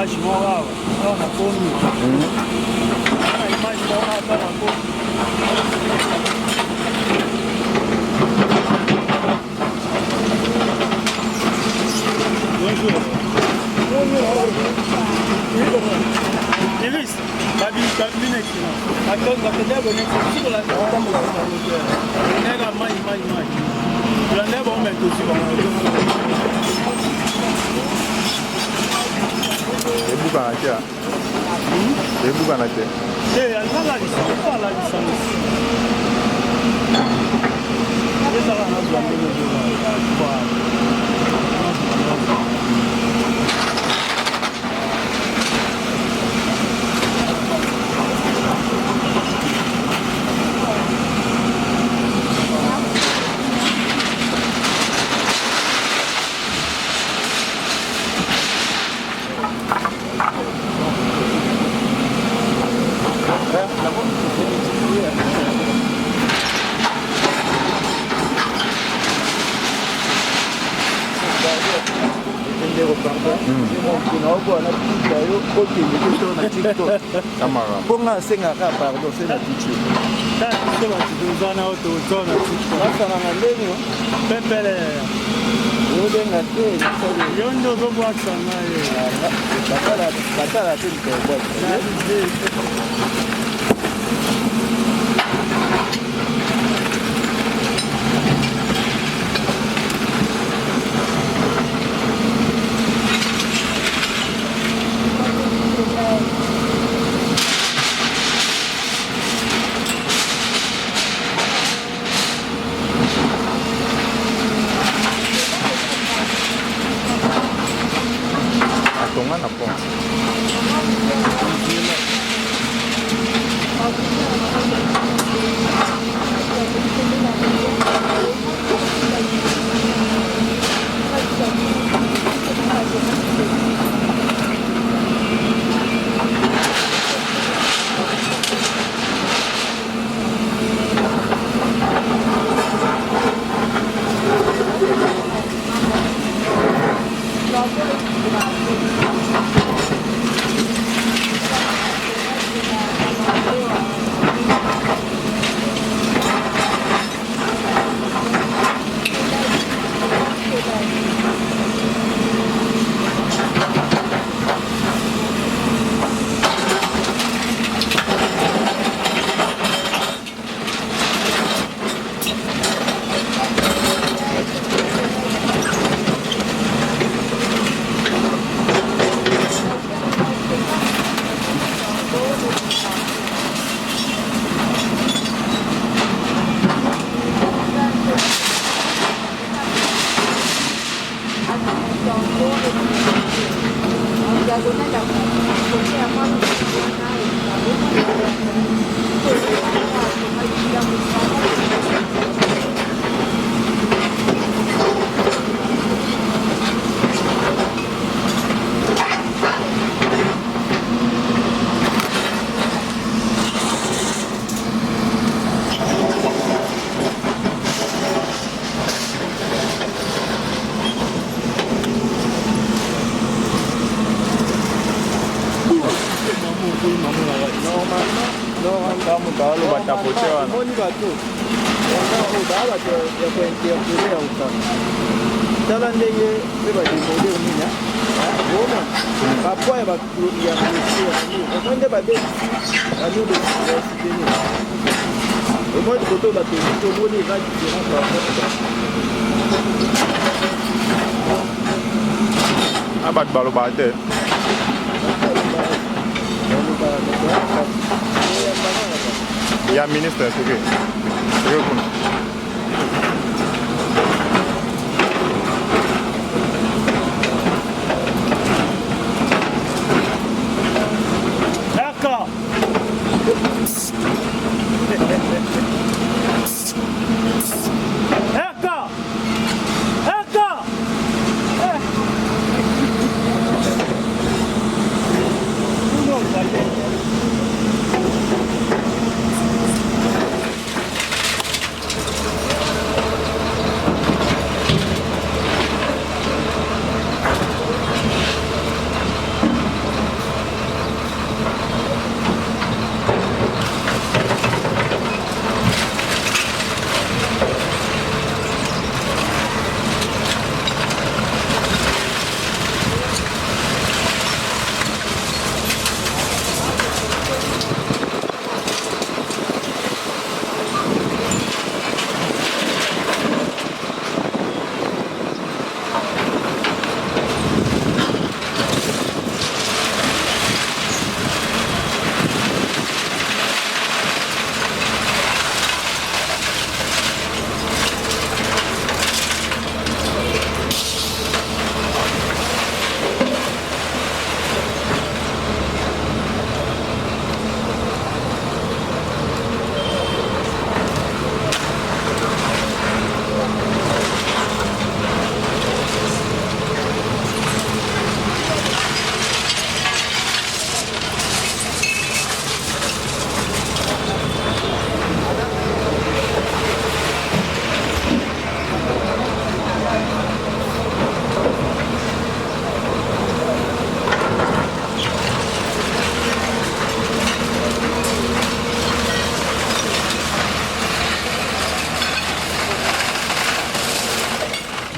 image moko awa na komi na image moko ata na komi bonjour Iris, babi next na. Akon bakenda bonne c'est pour la tombe là. Nega mai. La neba on met aussi bon. Et buka na kia. Et buka na kia. Eh, alma la licence, pas la licence. Et ça va na zombe de voilà. Ponga senga ka pardon c'est la teacher. Ça c'est la teacher na auto zone teacher. Basta na ndenyo. Pepele. Yodenga te. Yondo go bwatsa na ye. Batala te ko bwatsa. Tonga na pon. Abat balo bate. Ya ministre tu ke?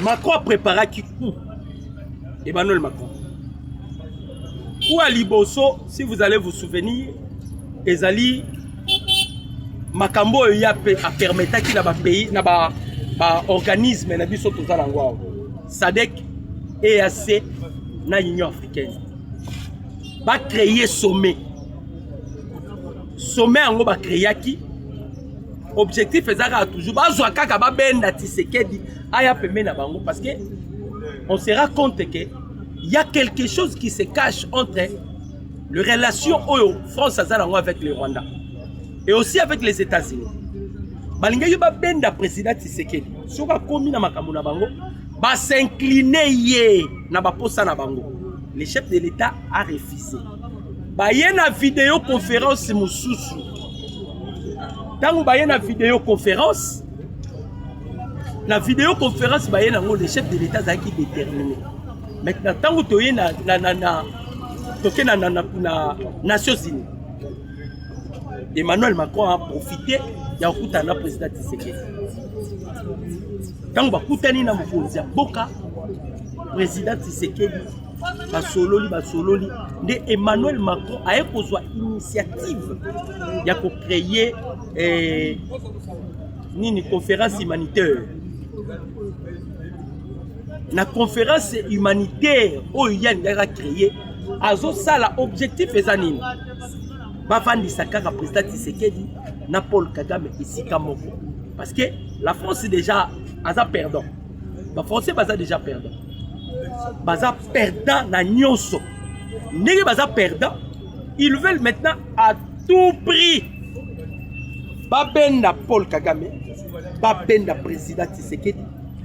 Macron a préparé qui coup. Emmanuel Macron. Ou à Liboso, si vous allez vous souvenir, Ezali Makambo a permis qu'il y a pays, un organisme, na biso tozala ngwa. SADC, EAC, na Union africaine. Va créer sommet. Sommet en va créer qui? Objectif est toujours bazwa kaka ba benda Tshisekedi aya pembe na bango parce que on se rend compte que il y a quelque chose qui se cache entre les relations France avec le Rwanda et aussi avec les États-Unis. Balinga yo ba benda président Tshisekedi soka komi na makambo na bango ba s'incliner ye na ba posa na bango. Le chef de l'État a refusé. Ba yena vidéoconférence mususu. Tant que na vidéoconférence, la vidéoconférence le chef de l'État a été déterminé. Maintenant, tant que tu es na Nations Unies, Emmanuel Macron a profité de président Tshisekedi. Tant que tu na boka président Tshisekedi, basololi, de Emmanuel Macron a une initiative pour créer une conférence humanitaire. La conférence humanitaire il a créé l'objectif est anime. Bafandisaka président Tshisekedi na Paul Kagame ici Kamoko. Parce que la France est déjà perdant. Les Français sont déjà perdant. Baza perdant na nyonso. Négé baza perdant. Ils veulent maintenant à tout prix babenda Paul Kagame, babenda président Tshisekedi,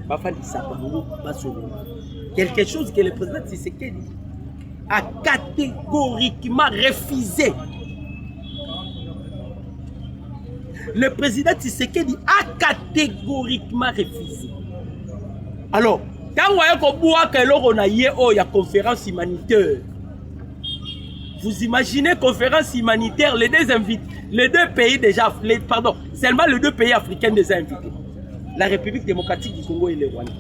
bafandisa bango basolo. Quelque chose que le président Tshisekedi a catégoriquement refusé. Le président Tshisekedi a catégoriquement refusé. Alors, quand on a une conférence humanitaire, vous imaginez conférence humanitaire, les deux pays déjà, seulement les deux pays africains déjà invités. La République démocratique du Congo et le Rwanda.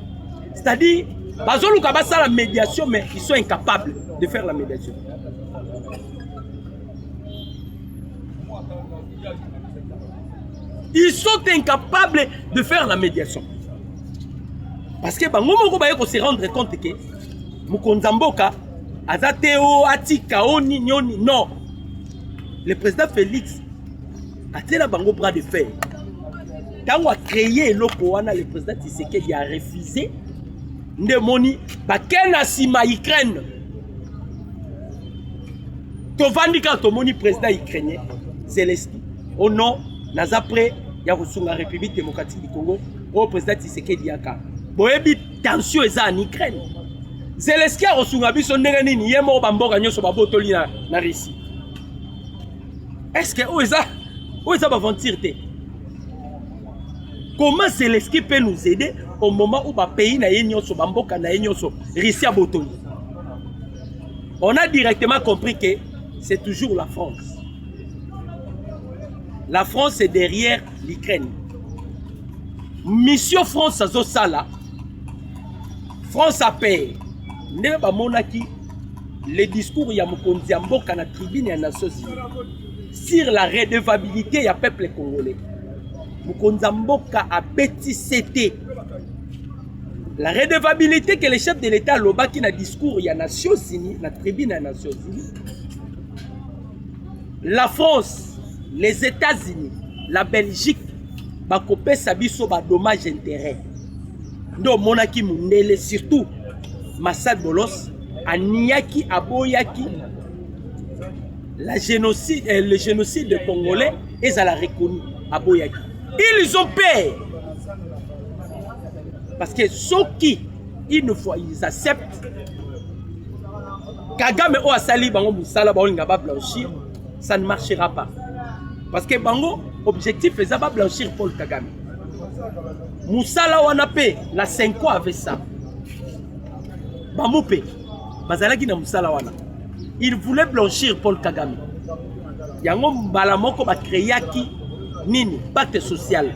C'est-à-dire, la médiation, mais ils sont incapables de faire la médiation. Ils sont incapables de faire la médiation. Parce que on se rendre compte que Mukonzamboka, Azateo, Atika, non. Le président Félix a tiré la bango bras de fer. Quand on a créé l'Okoana, le président Tshisekedi a refusé. Ndemoni, bakena sima Ukraine. Tovandika tomoni président ukrainien, Zelensky. Au nom, Nazapre, la République démocratique du Congo, au président Tshisekedi Yaka. Boyebi tension eza en Ukraine. Zelensky a reçu biso ndenge nini yemo bamboka nyoso babotoli na Russie. Est-ce que oza va mentir te? Comment Zelensky peut nous aider au moment où ba pays na nyoso bamboka na nyoso Russie a botoli? On a directement compris que c'est toujours la France. La France est derrière l'Ukraine. Mission France à Zosala. France a payé. Ne ba monaki le discours ya Mokonzi Mboka na tribune ya Nations Unies sur la redevabilité ya peuple congolais. Mokonzi Mboka a bêtisé la redevabilité que le chef de l'État lobaki na discours ya Nations Unies, na tribune ya Nations Unies. La France, les États-Unis, la Belgique bakopé sabiso ba dommage intérêt. Ndo monaki mundele surtout Massad Bolos aniaki aboyaki le génocide congolais et ça l'a reconnu aboyaki. Ils ont peur parce que ceux qui une fois ils acceptent Kagame o asali bango musala ba olinga ba blanchir, ça ne marchera pas parce que bango objectif est pas blanchir Paul Kagame. Moussala Wanape, la 5 ans avec ça. Bamoupe, Bazalaki na Moussala Wana. Il voulait blanchir Paul Kagame. Yango Balamoko va créer qui Nini, pacte social.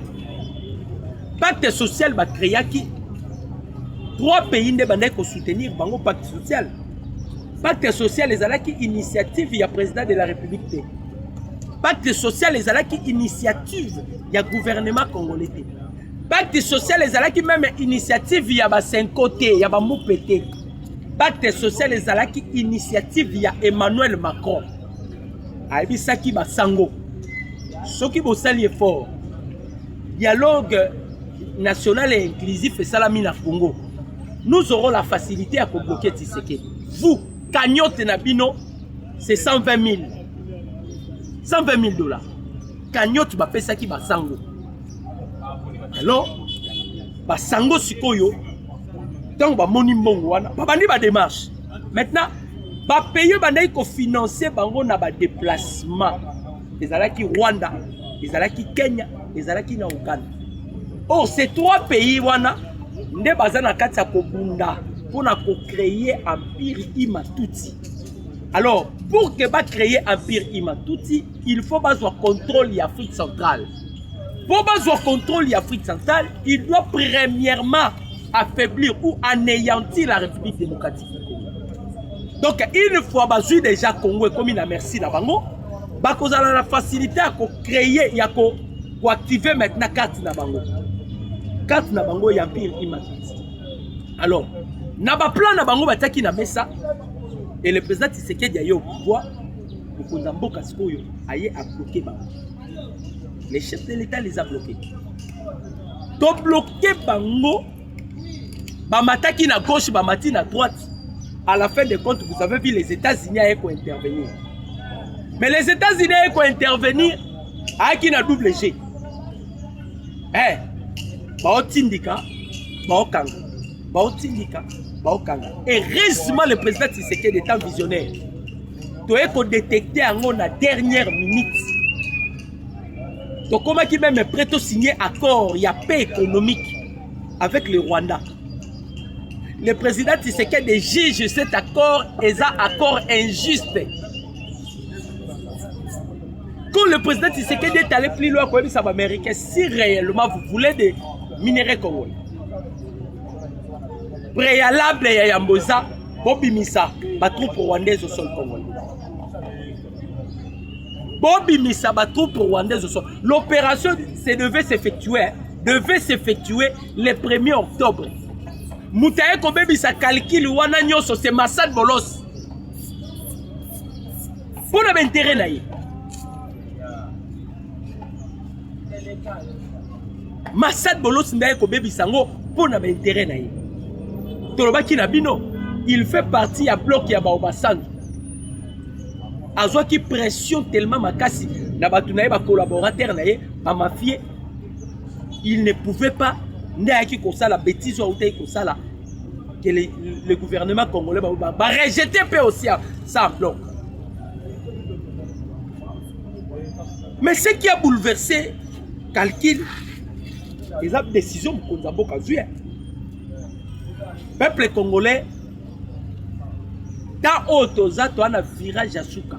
Pacte social va créer qui 3 pays nde bandaki ko soutenir bango pacte social. Pacte social ezalaki initiative ya président de la République. Pacte social ezalaki initiative ya gouvernement congolais. Pacte social ezalaki même initiative ya ba 5 côtés ya ba moupete. Pacte social ezalaki initiative ya Emmanuel Macron. Aibisaki ba sango. Soki bosali effort. Dialogue national et inclusif et salami na Congo. Nous aurons la facilité à bloquer Tshisekedi. Vous, cagnotte Nabino, c'est 120 000. 120 000 $. Cagnotte va faire ça qui va sango. Alors, va sango sikoyo. Donc, va moni mbongo wana. Va bandi ba démarche. Maintenant, va payer bandai ko financer bango na ba déplacement. Les alaki Rwanda, les alaki Kenya, les alaki na Uganda. Or, ces 3 pays wana, nde bazana kati ya kobunda pour créer Empire Imatuti. Alors, pour que va créer Empire Imatuti, il faut avoir contrôle de l'Afrique centrale. Pour avoir contrôle de l'Afrique centrale, il doit premièrement affaiblir ou anéantir la République démocratique du Congo. Donc, une fois bazu déjà Congo comme il a merci na bango, ba kozala la facilité à créer et à activer maintenant carte na bango. Carte na bango ya Empire Imatuti. Alors, na ba plan na bango bataki na mesa et le président Tshisekedi aye au pouvoir pour Mboka Sikoyo aye a bloqué bango. Les chefs de l'État les a bloqués. Donc bloqué bango, ba mataki na gauche, ba mati na droite. À la fin de compte, vous avez vu les États-Unis aye ko intervenir. Mais les États-Unis aye ko intervenir aye na double G. Bao tindika, bao kanga. Et heureusement le président Tshisekedi est un visionnaire. Tu as détecté en la dernière minute. Donc comment qui même est prêt à signer accord, il y a paix économique avec le Rwanda. Le président Tshisekedi juge cet accord et un accord injuste. Quand le président Tshisekedi est allé plus loin que les Américains, si réellement vous voulez des minéraux congolais, préalable ya Yamboza, Bobimisa, ba troupe rwandaise au sol congolais. Bobimisa, ba troupe rwandaise au sol. L'opération devait s'effectuer le 1er octobre. Moutaye Kobebisa calcul wana nyoso c'est Massad Bolos. Pour l'intérêt naïe. Massad Bolos ndaye Kobebisa ngo pour l'intérêt naïe. Il fait partie à bloc ya Baobasang. Azwa qui pression tellement makasi na batunaye ba collaborateur naye ba mafie. Il ne pouvait pas n'aki ko ça la bêtise ou taï ko ça là que le gouvernement congolais ba rejeter peu aussi ça bloc. Mais ce qui a bouleversé calcul les décisions Mkonza Mboka Zuya. Peuple congolais, dans Otoza, tu as un virage à Souka.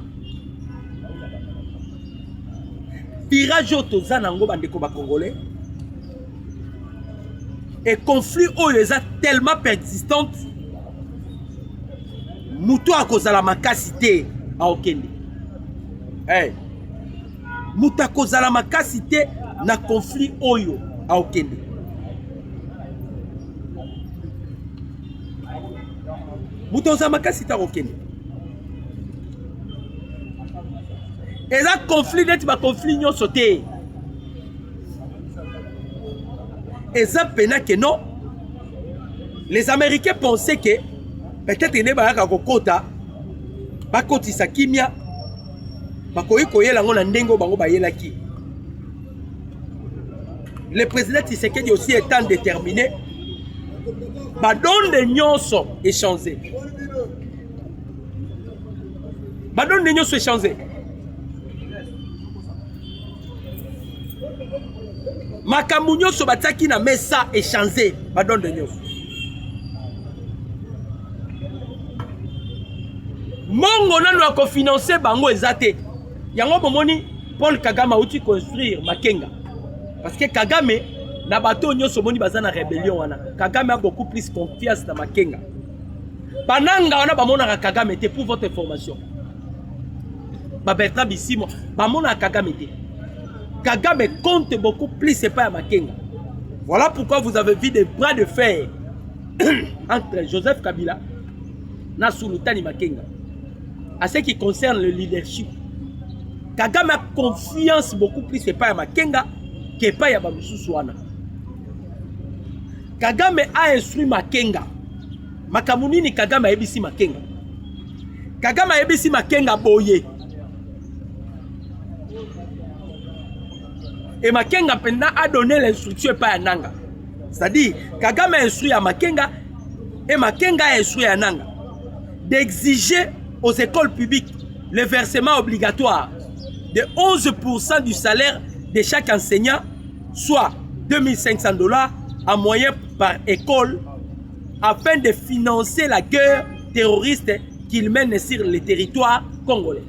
Virage Otoza, nango bandeko ba congolais. Et conflit où les a tellement persistantes. Moutou a cause la makasité à Okende. Hey. Moutou a cause la makasité na conflit oyo à Okende. Moutonza makasi ta Okende. Et là conflit net ba conflit nyo sauté. Et ça pena que non. Les Américains pensaient que peut-être ne ba ka kokota ba kotisa kimia ba koyi koyela ngo na ndengo bango ba yelaki. Le président Tshisekedi aussi étant déterminé. Badon de nyonso échangé. Badon de nyonso échangé. Makambu nyonso bataki na mesa échangé. Badon de nyonso. Mongo nanu a kofinancer bango ezate. Yango bomoni Paul Kagame a outi construire Makenga. Parce que Kagame na bato nyonso moni baza na rébellion wana Kagame a beaucoup plus confiance dans Makenga. Bananga wana bamonaka Kagame te pour votre information. Ba Bertrand Bisimwa bamona Kagame te. Kagame compte beaucoup plus c'est pas à Makenga. Voilà pourquoi vous avez vu des bras de fer entre Joseph Kabila na Sultani Makenga. À ce qui concerne le leadership, Kagame a confiance beaucoup plus c'est pas à Makenga que pas à Bamususu wana. Kagame a instruit Makenga. Makamunini Kagame a ebisi Makenga. Kagame a ebisi Makenga boye. Et Makenga pendant a donné l'instruction pas à Nanga. C'est-à-dire, Kagame a instruit à Makenga et Makenga a instruit à Nanga d'exiger aux écoles publiques le versement obligatoire de 11% du salaire de chaque enseignant, soit $2500 en moyenne par école, afin de financer la guerre terroriste qu'ils mènent sur le territoire congolais.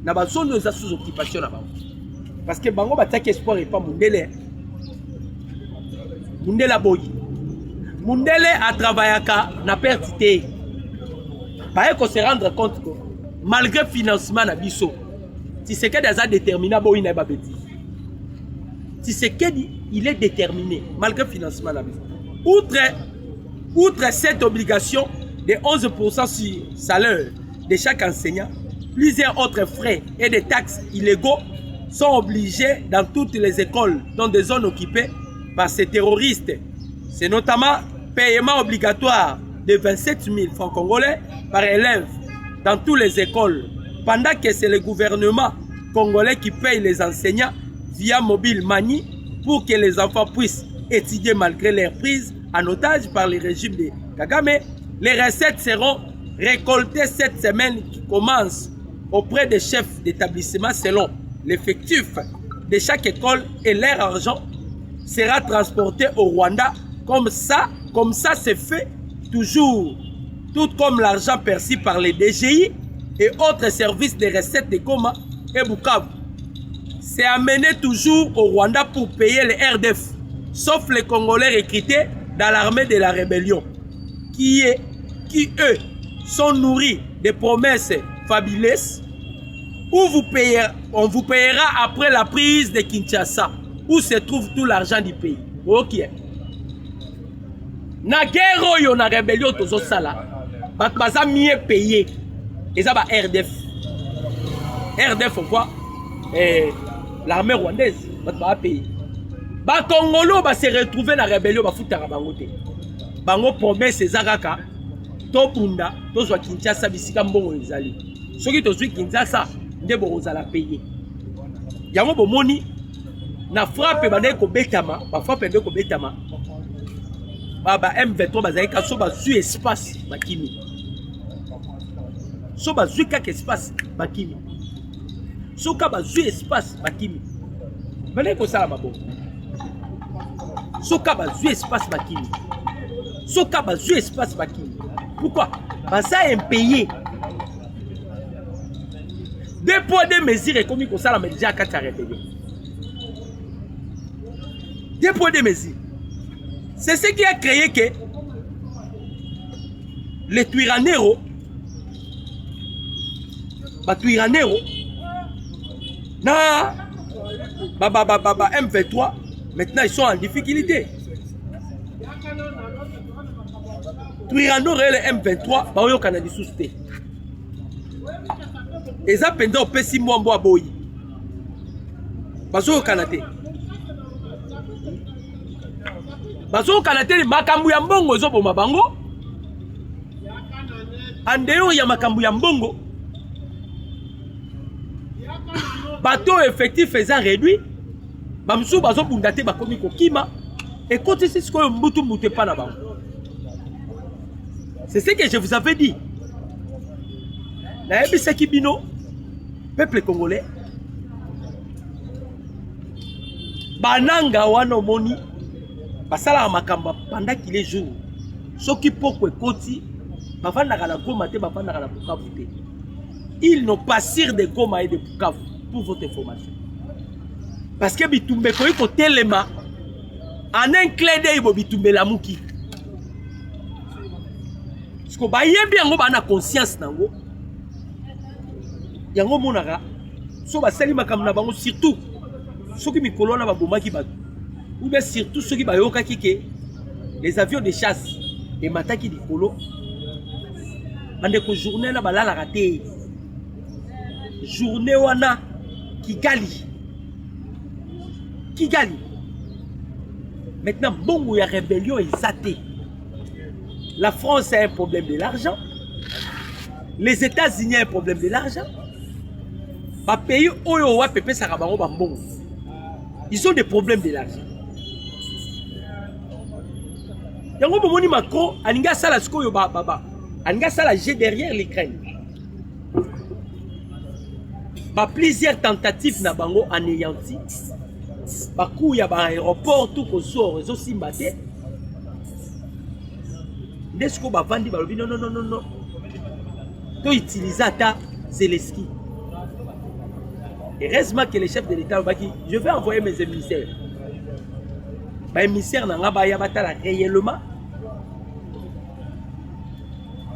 Nous avons sous occupation là-bas. Parce que Bango Bataki Espoir et pas Mundele. Mundele Boyi. Mundele a travaillé à n'a perdu. Parce qu'on se rendre compte que malgré le financement de Bisso, si c'est que des a déterminé, Boyi n'a pas bêtise. Si c'est qu'il est déterminé, malgré le financement de Bisso. Outre cette obligation de 11% sur le salaire de chaque enseignant, plusieurs autres frais et des taxes illégaux sont obligés dans toutes les écoles dans des zones occupées par ces terroristes. C'est notamment paiement obligatoire de 27 000 francs congolais par élève dans toutes les écoles, pendant que c'est le gouvernement congolais qui paye les enseignants via Mobile Money pour que les enfants puissent étudier malgré leur prise en otage par le régime de Kagame. Les recettes seront récoltées cette semaine qui commence auprès des chefs d'établissement selon l'effectif de chaque école et leur argent sera transporté au Rwanda. Comme ça c'est fait toujours, tout comme l'argent perçu par les DGI et autres services de recettes de Goma et Bukavu. C'est amené toujours au Rwanda pour payer les RDF, sauf les Congolais recrutés dans l'armée de la rébellion, qui eux sont nourris de promesses fabuleuses. On vous payera après la prise de Kinshasa, où se trouve tout l'argent du pays. Ok. Na guerre yo na rébellion tozo sala. Baza mieux payé. Et ça va RDF. RDF quoi? L'armée rwandaise va payer. Ba Congolo va se retrouver na rébellion ba futara bango te. Bango promesse ezakaka. To bunda, to zwa Kinshasa bisika mbongo ezali. Soki to zwi Kinshasa nde bozala payer. Yango bomoni na frappe bande ko betama, ba frappe nde ko betama. Ba M23 bazali ka so ba zu espace bakimi. So ba zu ka espace bakimi. So ka ba zu espace bakimi. Bande ko sala mabo. So ka ba zu espace bakimi. So ka ba zu espace bakimi. Pourquoi? Parce que impayé. Des poids, des mesures, comme il ça, mais déjà 4 rébellion. Des poids, des mesures. C'est ce qui a créé que les Twirannero, M23, maintenant ils sont en difficulté. Twirannero et le M23, bah oui, au Canada sous-té. Et ça pendant au Pessi Mwambo à Boyi. Bazo au Canada. Bazo au Canada, makambu ya mbongo zo boma bango. Andeo ya makambu ya mbongo. Bateau effectif faisant réduit. Bamsou bazo bundate bakomi kokima. Et quand c'est ce que mbutu mbute pas na bango. C'est ce que je vous avais dit. La Ebiseki Bino, peuple congolais, Bananga wana moni, basala makamba pendant qu'il est jour. Ce qui peut koti, bafanda kana Goma te bafanda kana Bukavu te. Ils n'ont pas sir de Goma et de Bukavu pour votre information. Parce que bitumbe koyi ko telema en un clin d'œil bo bitumbe la muki. Parce que ba yebi yango ba na conscience nango. Yango monaka so ba sali makambo na bango surtout soki mikolo na ba bomaki ba ou bien surtout soki ba yoka kike les avions de chasse et mataki likolo ande ko journée na balala raté journée wana Kigali. Maintenant, bon, il y a rébellion et zaté. La France a un problème de l'argent. Les États-Unis ont un problème de l'argent. Les pays où ils ont des problèmes de l'argent. Yango bomoni Macron, alinga sala skoyo baba. Alinga sala j'ai derrière l'Ukraine. Plusieurs tentatives na bango anéanti. Bakou ya ba aéroport tout ko so réseau simbate. Desko ba vandi ba lobi non. To utiliser ta Zelensky. Heureusement que le chef de l'État baki, je vais envoyer mes émissaires. Ba émissaires na nga ba ya batala réellement.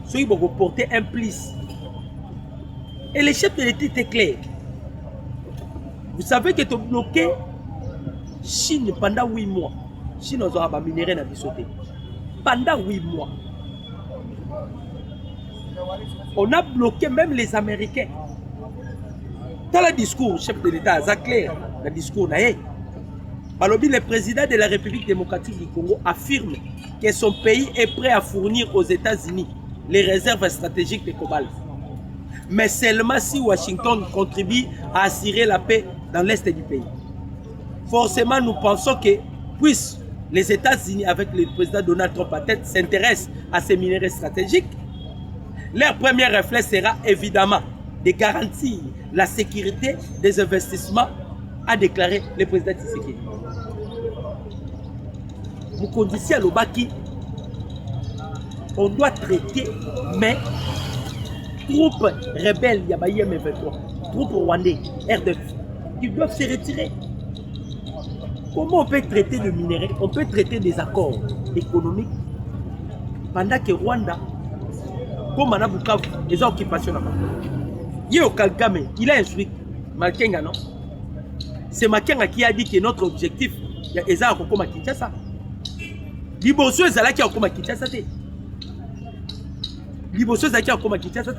So ils vont porter un plus. Et le chef de l'État était clair. Vous savez que tu as bloqué Chine pendant 8 mois. Chine a minéré dans le pendant 8 mois. On a bloqué même les Américains. Dans le discours, chef de l'État, c'est clair. Le discours, le président de la République démocratique du Congo affirme que son pays est prêt à fournir aux États-Unis les réserves stratégiques de cobalt. Mais seulement si Washington contribue à assurer la paix dans l'est du pays. Forcément, nous pensons que, puisque les États-Unis, avec le président Donald Trump à tête, s'intéressent à ces minéraux stratégiques, leur premier réflexe sera évidemment de garantir la sécurité des investissements, a déclaré le président Tshisekedi. Nous conditionnons à l'Obaki, on doit traiter, mais troupes rebelles, Yabaye M23, troupes rwandais, RDF, ils doivent se retirer. Comment on peut traiter de minerais? On peut traiter des accords économiques pendant que Rwanda, comme on a Bukavu, les occupations là-bas. Yéo Kagame, il a instruit Makenga, non? C'est Makenga qui a dit que notre objectif, il y a Eza Kokoma Kinshasa. Liboso Ezala qui a Kokoma Kinshasa. Liboso Ezala qui a Kokoma Kinshasa.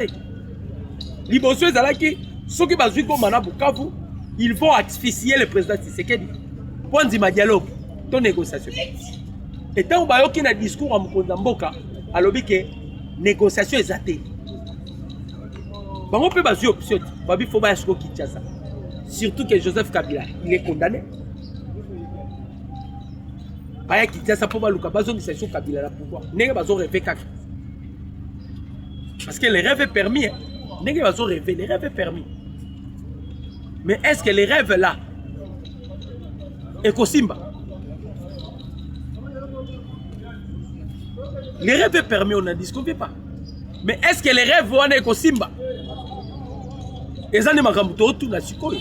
Liboso Ezala qui, ceux qui basent comme on a Bukavu, ils vont asphyxier le président Tshisekedi. Point de dialogue, ton négociation. Et tant que tu as un discours à Mkonzamboka, alors que négociation est athée. On peut baser option, il faut pas Kinshasa. Surtout que Joseph Kabila, il est condamné. Baya Kinshasa pour baluka bazo ngisation Kabila la pouvoir. Nèg bazo rêver kaka. Parce que les rêves est permis. Nèg bazo rêver, les rêves est permis. Mais est-ce que les rêves là Ekosimba. Les rêves est permis, on n'en discute pas. Mais est-ce que les rêves vont Ekosimba? Et ça ne m'a pas tout la sikoyo.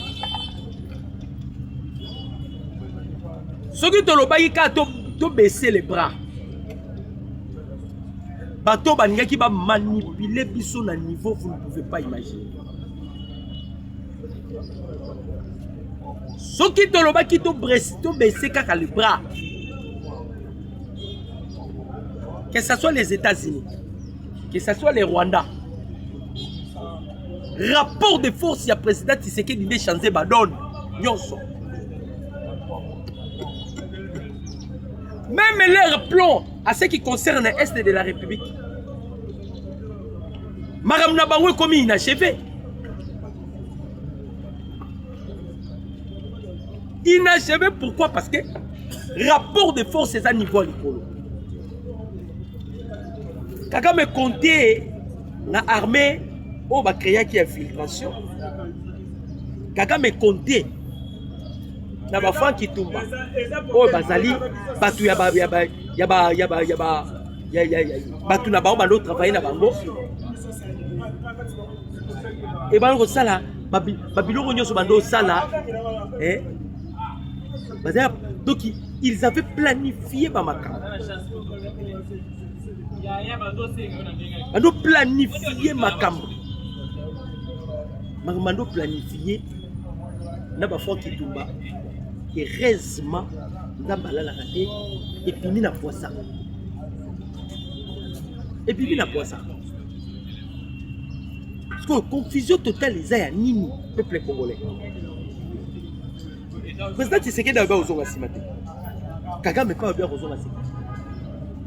Ce qui te le baisser les bras. Bateau banga qui va manipuler biso na niveau vous ne pouvez pas imaginer. Ce qui te le baisser kaka les bras. Que ce soit les États-Unis, que ce soit les Rwandais. Rapport de force, il y a président Tshisekedi qui a changé badone. Même leur plan à ce qui concerne l'Est de la République. Madame Nabango est comme inachevé. Inachevé pourquoi? Parce que rapport de force est à niveau l'école. Quand me compter dans l'armée, on va créer qui infiltration. Kagame compté na ba fan qui tombe. Oh bazali batu ya batu na ba balo travailler na bango. Et ba ko sala babiloko nyoso bando sala Donc ils avaient planifié Bamaka. Mando planifié Makambo. Mando planifié Naba Foki Tumba. Et heureusement, Ndambala la raté. Et puis Mina Poissa. Et puis Mina Poissa. Parce que confusion totale, les a nini, peuple congolais. Le président Tshisekedi a besoin de Simate. Kagame pas bien besoin de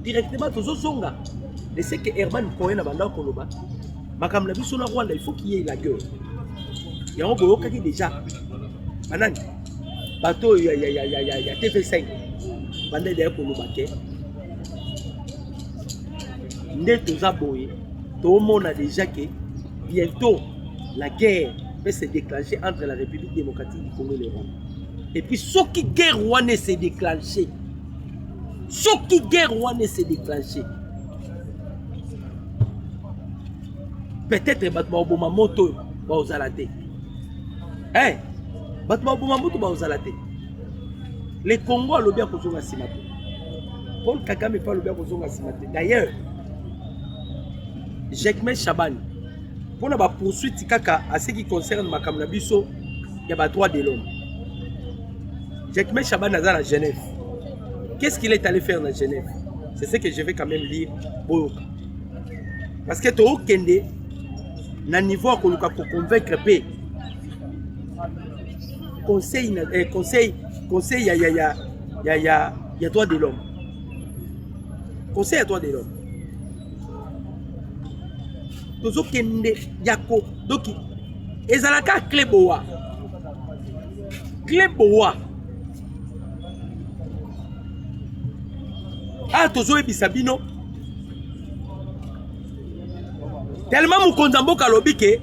directement tous zonga. Et c'est que Herman Cohen a banda koloba. Makam la biso na Rwanda, il faut qu'il y ait la gueule. Il y a un boyo qui déjà. Banani. Bateau il y a TV5. Banda de koloba ke. Ndé toza boye. Tout le monde a déjà que bientôt la guerre va se déclencher entre la République démocratique du Congo et le Rwanda. Et puis, ce qui guerre rwandais s'est déclenché. Ce qui guerre rwandais s'est déclenché. Peut-être Batma Obama Moto va aux alatés. Hein? Batma Obama Moto va aux alatés. Les Congos ont bien posé un simate. Paul Kagame pas le bien posé un simate. D'ailleurs, Jekme Chaban, pour la poursuite à ce qui concerne Makam Biso, il y a droit de l'homme. Jekme Chaban est à Genève. Qu'est-ce qu'il est allé faire dans Genève? C'est ce que je vais quand même lire. Parce que tu as Kende, na niveau pour convaincre P. Conseil, il y a droit de l'homme. Conseil à droit de l'homme. Tozo Kende, Yako, Doki. Ezalaka Kleboa. Kleboa. Ah, Tozo Ebisabino. Tellement Moukonzambo Kalobi que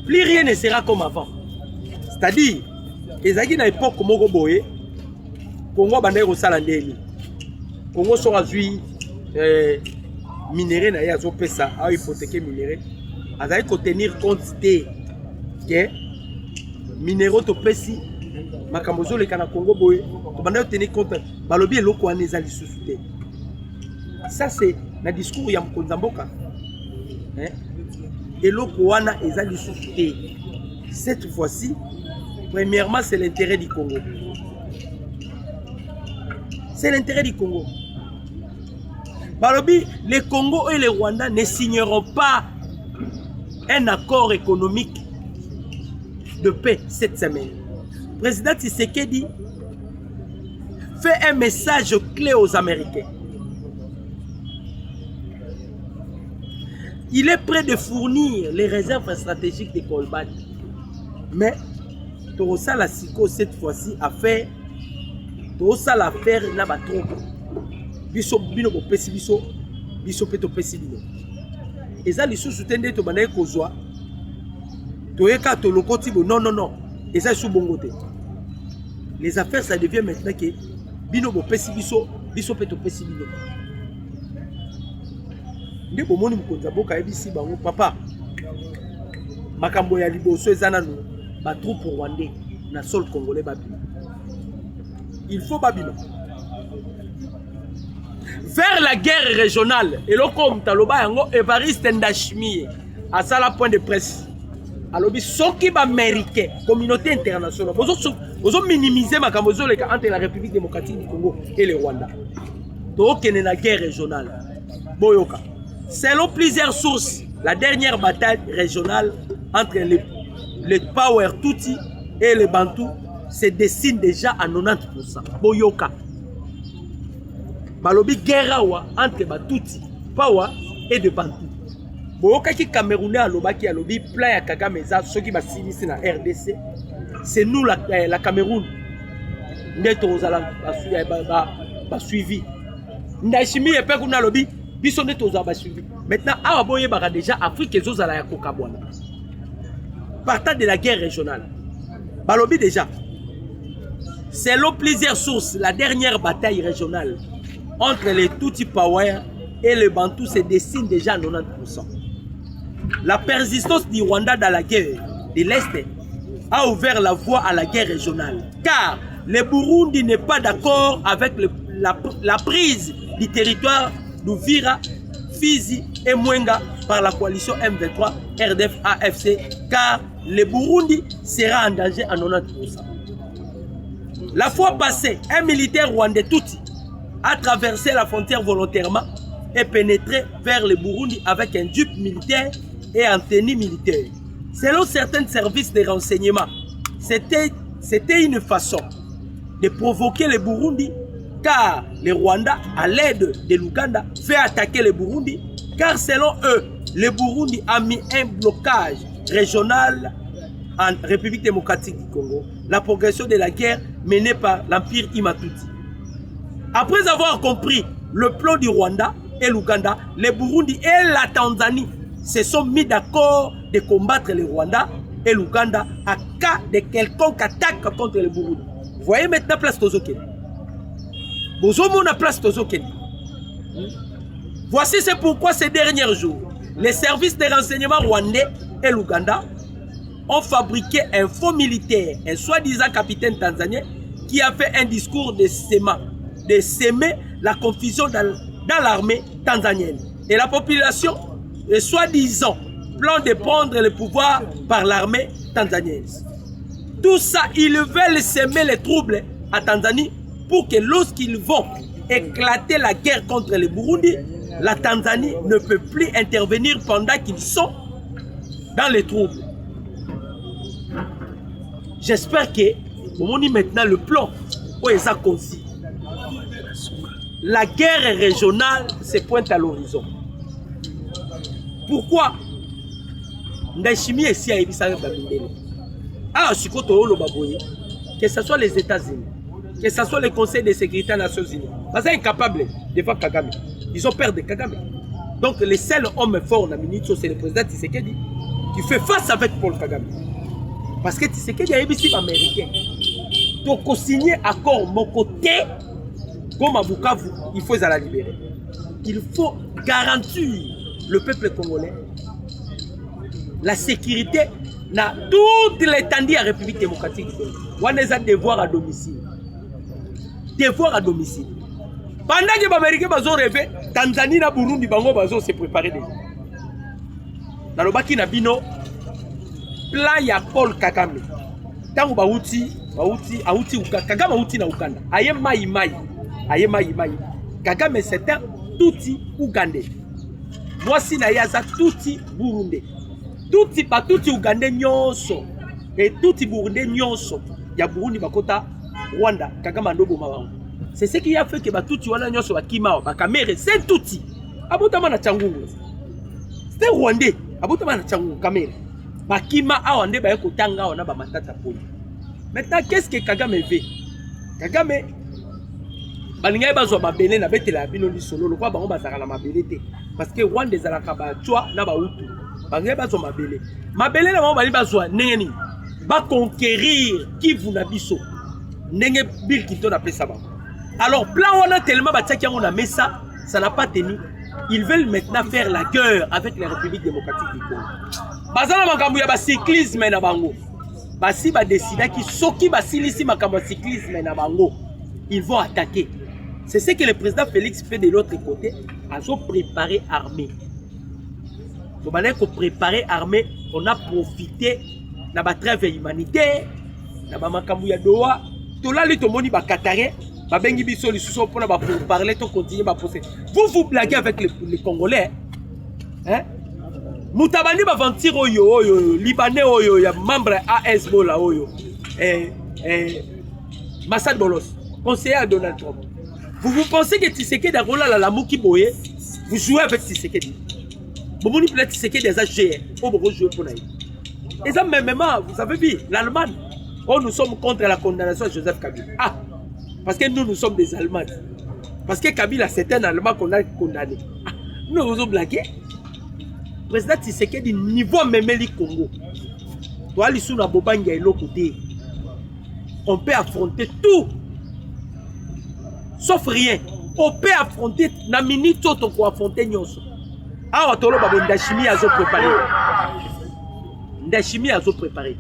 plus rien ne sera comme avant. C'est-à-dire, Ezagi na époque Mogo Boye, Congo Bandero Salandeli. Congo sera zui minéré na yazo pesa, a hypothéquer minéré. Azali ko tenir compte de que minéraux to pesi makambozo le kana Congo Boye. To bandero tenir compte balobi eloko wana ezali susute. Ça c'est na discours ya Mkonzamboka. Et l'Okoana est à l'issue. Cette fois-ci, premièrement, c'est l'intérêt du Congo. C'est l'intérêt du Congo. Balobi, les Congo et les Rwandais ne signeront pas un accord économique de paix cette semaine. Le président Tshisekedi fait un message clé aux Américains. Il est prêt de fournir les réserves stratégiques de Colbert. Mais, Torosa la Siko cette fois-ci a fait Torosa l'affaire n'a pas trop. Biso bino bo pesi biso peto pesi bino. Eza lisu soutende to banaye kozwa. Toyeka to lokoti bo non. Eza sou bongote. Les affaires ça devient maintenant que bino bo pesi biso peto pesi bino. Nde bomoni Mkonzamboka ebisi bango papa makambo ya liboso ezana no ba troupe rwandais na sol congolais babino. Il faut babino vers la guerre régionale et le comme taloba yango Evariste Ndashimie à ça la point de presse alobi soki ba américain communauté internationale bozo minimiser makambo zo leka entre la République démocratique du Congo et le Rwanda to kene na guerre régionale boyoka. Selon plusieurs sources, la dernière bataille régionale entre les Power Tutsi et les Bantou se dessine déjà à 90%. Boyoka. Balobi guerre entre Batutsi, Power et de Bantou. Boyoka qui Camerounais à l'Obaki à l'Obi, plein à Kagameza, ceux qui va s'initier dans la RDC. C'est nous la Cameroun. Neto Rosalang a suivi. Ndashimi et Pekouna Lobi. Maintenant, Awaboye Bara déjà Afrique et Zozala ya Kokabwana. Partant de la guerre régionale. Balobi déjà. Selon plusieurs sources, la dernière bataille régionale entre les Tutsi Power et les Bantous se dessine déjà à 90%. La persistance du Rwanda dans la guerre de l'Est a ouvert la voie à la guerre régionale. Car le Burundi n'est pas d'accord avec la prise du territoire d'Uvira, Fizi et Mwenga par la coalition M23 RDF AFC, car le Burundi sera en danger à 90%. La fois passée, un militaire rwandais Tutsi a traversé la frontière volontairement et pénétré vers le Burundi avec un jupe militaire et un tenue militaire. Selon certains services de renseignement, c'était une façon de provoquer le Burundi, car le Rwanda, à l'aide de l'Ouganda, fait attaquer le Burundi, car selon eux, le Burundi a mis un blocage régional en République démocratique du Congo, la progression de la guerre menée par l'Empire Imatuti. Après avoir compris le plan du Rwanda et l'Ouganda, le Burundi et la Tanzanie se sont mis d'accord de combattre le Rwanda et l'Ouganda à cas de quelconque attaque contre le Burundi. Vous voyez maintenant place Tozokeni. Place Tozokeni. Voici c'est pourquoi ces derniers jours, les services de renseignement rwandais et l'Ouganda ont fabriqué un faux militaire, un soi-disant capitaine tanzanien qui a fait un discours de semer la confusion dans l'armée tanzanienne. Et la population, le soi-disant plan de prendre le pouvoir par l'armée tanzanienne. Tout ça, ils veulent semer les troubles à Tanzanie pour que lorsqu'ils vont éclater la guerre contre le Burundi, la Tanzanie ne peut plus intervenir pendant qu'ils sont dans les troubles. J'espère que on dit maintenant le plan où ils ont concis. La guerre régionale se pointe à l'horizon. Pourquoi? Ndachimi ici à Ebisanga Babindele. Ah, que ce soit les États-Unis, que ce soit le Conseil de sécurité des Nations Unies, parce qu'ils sont incapables de faire Kagame. Ils ont peur de Kagame. Donc, le seul homme fort dans la minute, c'est le président Tshisekedi qui fait face avec Paul Kagame. Parce que Tshisekedi a été américain. Donc, on signe accord mon côté, comme avocat, il faut la libérer. Il faut garantir le peuple congolais la sécurité dans toute l'étendue de la République démocratique du Congo. On a des devoirs à domicile. Devoirs à domicile. Pendant que les Américains ont rêvé, Tanzanie et Burundi ont se préparé déjà. Dans le Baki Nabino, plan ya Paul Kagame. Tango Bauti, Kagame Bauti na Uganda. Aye mai. Kagame c'est un Tutsi Ougandais. Voici na yaza Tutsi Burundais. Tuti Ougandais nyonso et Tuti Burundais nyonso. Ya Burundi bakota Rwanda Kagame ndobo mabango. C'est ce qui a fait que Tuti wana nyonso bakima bakamere c'est Tuti. Abutama na Changungu. C'est Rwandais. Abutama na Changungu kamere. Bakima awande ba ekotanga wana ba matata poli. Maintenant qu'est-ce que Kagame veut? Kagame balinga bazwa mabele na betela bino li solo lokwa bango bazaka na mabele te parce que Rwanda ezalaka ba twa na ba utu. Balinga bazwa mabele. Mabele na bango bali bazwa ndenge ni ba conquérir Kivu na biso. Ndenge Bill Clinton appelait ça. Alors plan on a tellement batiaki yango na mesa, ça n'a pas tenu. Ils veulent maintenant faire la guerre avec la République démocratique du Congo. Bazana makambu ya ba cyclisme na bango. Basi ba décida ki soki basilisi makambu ya cyclisme na bango, ils vont attaquer. C'est ce que le président Félix fait de l'autre côté, ils ont préparé armée. Donc on a préparé armée, on a profité na ba trêve humanitaire, na ba makambu ya Doha, to la li to moni ba Qatarais. Babengi biso lisusu pona ba pour parler to continuer ba poser. Vous blaguez avec les Congolais. Hein? Mutabani ba ventir oyo Libanais oyo ya membre AS Bola oyo. Massad Bolos, conseiller à Donald Trump. Vous pensez que Tshisekedi a la mouki boye, vous jouez avec Tshisekedi. Vous voulez peut-être Tshisekedi des AGR, pour jouer pour nous. Et ça même vous avez vu l'Allemagne. Oh, nous sommes contre la condamnation de Joseph Kabila. Ah, parce que nous sommes des Allemands. Parce que Kabila, c'est un Allemand qu'on a condamné. Ah, nous vous blagué. Président Tshisekedi, niveau même le Congo. Toi, l'issue na Bobanga et l'autre côté. On peut affronter tout. Sauf rien. On peut affronter na minute on peut affronter nyonso. Ah, on tolo babo ndachimi azo préparé. Ndachimi azo préparé.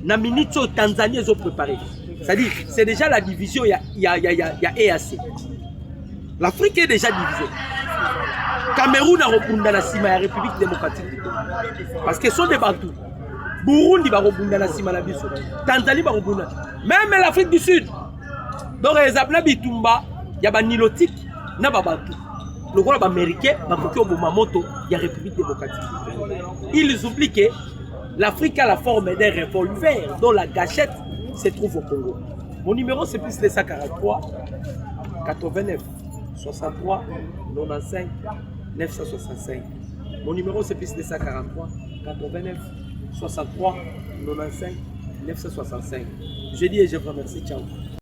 Na minute Tanzanie azo préparé. C'est-à-dire, c'est déjà la division, il y a EAC. L'Afrique est déjà divisée. Cameroun a repris dans la cima, la République démocratique du Congo. Parce qu'ils sont des Bantous. Burundi va repris dans la cima, la Bissau. Tanzanie va repris. Même l'Afrique du Sud. Donc, les Abna Bitumba, il y a des Nilotiques, il y a des Bantous. Le roi américain va copier au Bumamoto, il y a la République démocratique du Congo. Ils oublient que l'Afrique a la forme d'un revolver dont la gâchette se trouve au Congo. Mon numéro c'est plus les 143 89 63 95 965. Mon numéro c'est plus les 143 89 63 95 965. Je dis et je vous remercie. Ciao.